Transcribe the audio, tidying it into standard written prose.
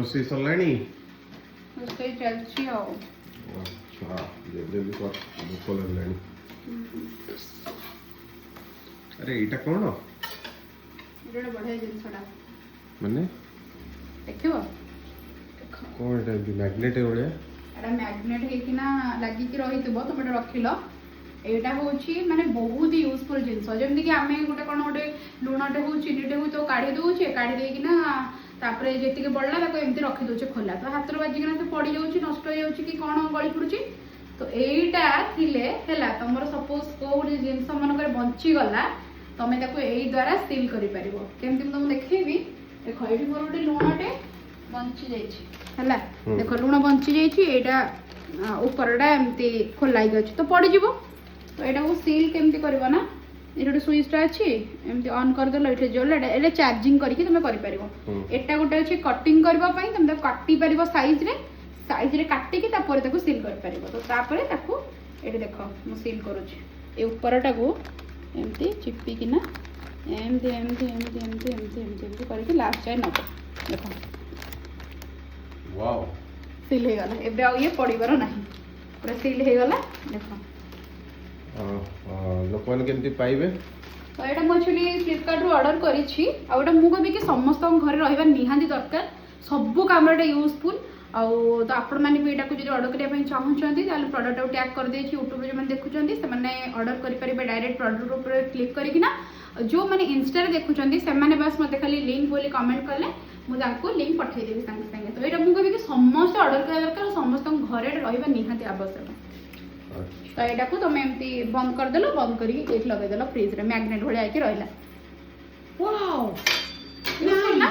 रोसे सरलानी रोसे चलची आओ अच्छा जल्दी कर भूख लगलानी अरे एटा कोन एटा बढ़िया जिनसडा माने देखिबो कोन एटा मैग्नेट ओळ्या एटा मैग्नेट हे किना लागि कि रहितबो तुम एटा रखिलो एटा होची माने बहुत ही यूजफुल जिंस जेमति कि आमे गोटे कोन गोटे लुणटे हो चिनीटे हो तो काढी दोचे काढी दे किना तापरे जेति के बडला ताको एमति रखि दोचे खोला तो हातर बाजी किना तो पड़ी जाउची नष्ट हो जाउची कि कोन गळी पडुची तो एटा थिले हैला तमरो सपोज को गोटे जिंस मन करे बंची गला तमे ताको एई द्वारा सील करि परिबो केमति तुम देखैबी देखो एठी मोर गोटे लुणटे बंची जाइछि हैला देखो लुण बंची जाइछि एटा ऊपरटा एमति खोलाई गछि तो पड़ी जिवो तो एटा को सील केमति करबो ना एटा गोटे स्विच अछि एमति ऑन कर देलो एठे जोला एटा चार्जिंग करके तुमे करि परिबो एटा गोटे अछि कटिंग करबा पई तुमे काटी परिबो साइज रे काटी कि तापर ताको सील कर परिबो तो तापर ताको एटे देखो मु सील करूछि ए ऊपरटा को एमति चिपी किना एमति एमति एमति एमति एमति एमति करके लास्ट जाय नबो देखो वाओ सील हे गला एबे आ ये पड़ीबर नाही पूरा सील हे गला देखो लोक माने केमति पाइबे तो एटा मु एक्चुअली फ्लिपकार्ट रो ऑर्डर करिछि आ ओटा मु कहबी कि समस्त घरे रहबा निहांती दरकार सब काम रे यूजफुल आ तो आपण माने भी एटा को जे ऑर्डर करिया पई चाहउछंती ताले प्रोडक्ट को टैग कर देछि YouTube रे जे माने देखुछंती से माने ऑर्डर करि परिबे डायरेक्ट प्रोडक्ट ऊपर क्लिक करि किना जो माने इंस्टा रे देखुछंती से माने बस मते खाली लिंक बोली कमेंट करले मु तांको लिंक पठै देबी संगे संगे तो एटा मु कहबी कि समस्त ऑर्डर करिया दरकार समस्त घरे रहबा निहांती आवश्यक तो एटा को तुम एमती बंद कर देलो बंद करी एक लगे देलो फ्रिज रे मैग्नेट भलिया कि रहला वाओ ना